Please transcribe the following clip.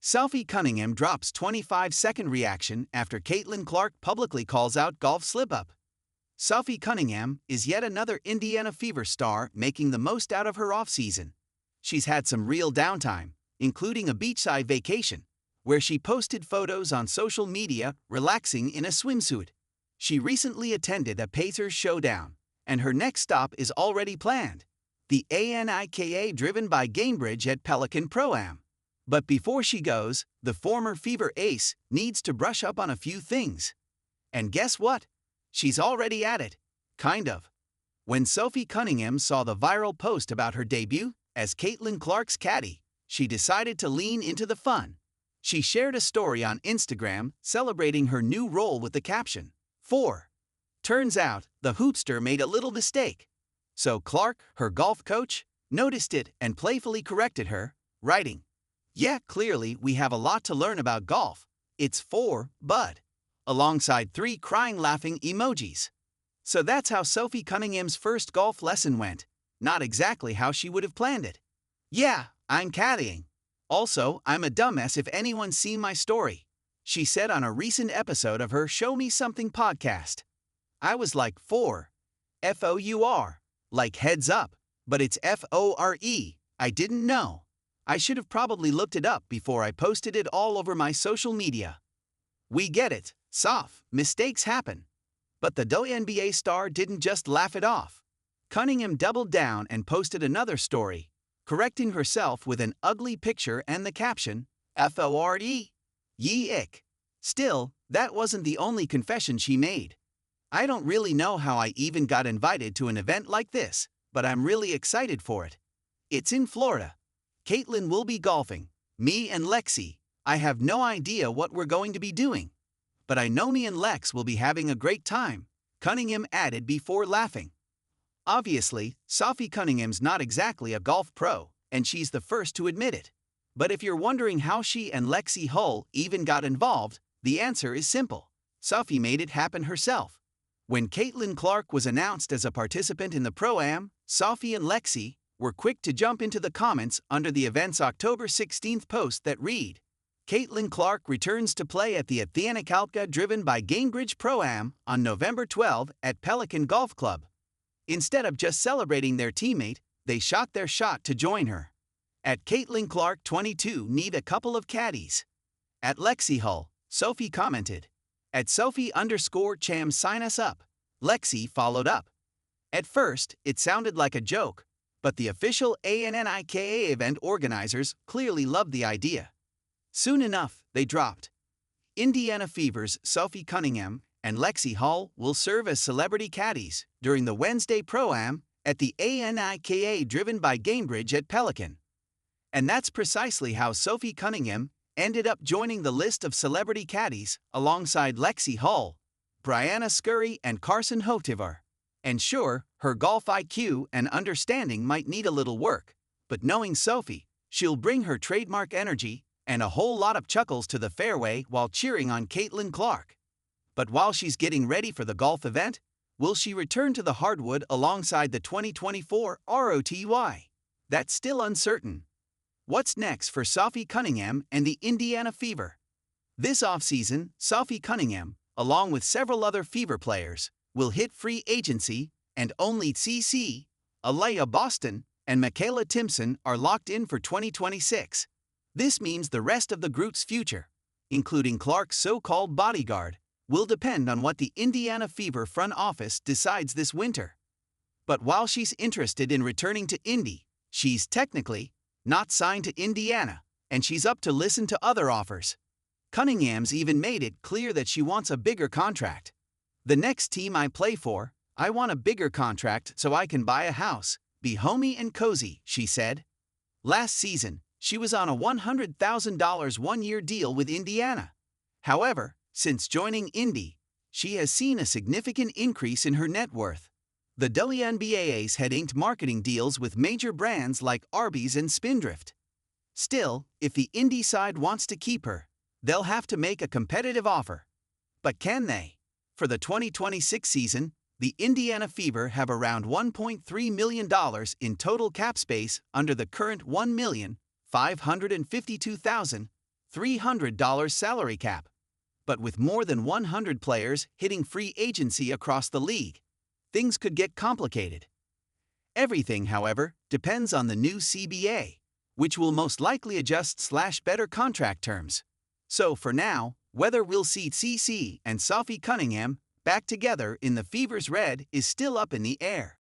Sophie Cunningham drops 25-second reaction after Caitlin Clark publicly calls out golf slip-up. Sophie Cunningham is yet another Indiana Fever star making the most out of her offseason. She's had some real downtime, including a beachside vacation, where she posted photos on social media relaxing in a swimsuit. She recently attended a Pacers showdown, and her next stop is already planned, the wnba driven by Gamebridge at Pelican Pro-Am. But before she goes, the former Fever ace needs to brush up on a few things. And guess what? She's already at it. Kind of. When Sophie Cunningham saw the viral post about her debut as Caitlin Clark's caddy, she decided to lean into the fun. She shared a story on Instagram celebrating her new role with the caption, 4. Turns out, the hoopster made a little mistake. So Clark, her golf coach, noticed it and playfully corrected her, writing, "Yeah, clearly we have a lot to learn about golf. It's 4, bud," alongside 3 crying laughing emojis. So that's how Sophie Cunningham's first golf lesson went. Not exactly how she would have planned it. "Yeah, I'm caddying. Also, I'm a dumbass if anyone's seen my story," she said on a recent episode of her Show Me Something podcast. "I was like 4. F-O-U-R. Like heads up, but it's F-O-R-E. I didn't know. I should have probably looked it up before I posted it all over my social media." We get it, Soph, mistakes happen. But the wnba star didn't just laugh it off. Cunningham doubled down and posted another story, correcting herself with an ugly picture and the caption, F-O-R-E. Ye ick. Still, that wasn't the only confession she made. "I don't really know how I even got invited to an event like this, but I'm really excited for it. It's in Florida. Caitlin will be golfing, me and Lexi. I have no idea what we're going to be doing. But I know me and Lex will be having a great time," Cunningham added before laughing. Obviously, Sophie Cunningham's not exactly a golf pro, and she's the first to admit it. But if you're wondering how she and Lexi Hull even got involved, the answer is simple. Sophie made it happen herself. When Caitlin Clark was announced as a participant in the Pro-Am, Sophie and Lexi were quick to jump into the comments under the event's October 16th post that read, "Caitlin Clark returns to play at the wnba driven by Gamebridge Pro-Am on November 12 at Pelican Golf Club." Instead of just celebrating their teammate, they shot their shot to join her. At Caitlin Clark 22 need a couple of caddies. At Lexi Hull, Sophie commented. At Sophie_Cham sign us up. Lexi followed up. At first, it sounded like a joke, but the official ANNIKA event organizers clearly loved the idea. Soon enough, they dropped. Indiana Fever's Sophie Cunningham and Lexi Hull will serve as celebrity caddies during the Wednesday Pro-Am at the ANNIKA driven by Gamebridge at Pelican. And that's precisely how Sophie Cunningham ended up joining the list of celebrity caddies alongside Lexi Hull, Brianna Scurry, and Carson Hotivar. And sure, her golf IQ and understanding might need a little work, but knowing Sophie, she'll bring her trademark energy and a whole lot of chuckles to the fairway while cheering on Caitlin Clark. But while she's getting ready for the golf event, will she return to the hardwood alongside the 2024 ROTY? That's still uncertain. What's next for Sophie Cunningham and the Indiana Fever? This offseason, Sophie Cunningham, along with several other Fever players, will hit free agency, and only CC, Aliyah Boston, and Michaela Timpson are locked in for 2026. This means the rest of the group's future, including Clark's so-called bodyguard, will depend on what the Indiana Fever front office decides this winter. But while she's interested in returning to Indy, she's technically not signed to Indiana, and she's up to listen to other offers. Cunningham's even made it clear that she wants a bigger contract. "The next team I play for, I want a bigger contract so I can buy a house, be homey and cozy," she said. Last season, she was on a $100,000 one-year deal with Indiana. However, since joining Indy, she has seen a significant increase in her net worth. The WNBA's had inked marketing deals with major brands like Arby's and Spindrift. Still, if the Indy side wants to keep her, they'll have to make a competitive offer. But can they? For the 2026 season, the Indiana Fever have around $1.3 million in total cap space under the current $1,552,000 $300 salary cap. But with more than 100 players hitting free agency across the league, things could get complicated. Everything, however, depends on the new CBA, which will most likely adjust/better contract terms. So for now, whether we'll see CC and Sophie Cunningham back together in the Fever's red is still up in the air.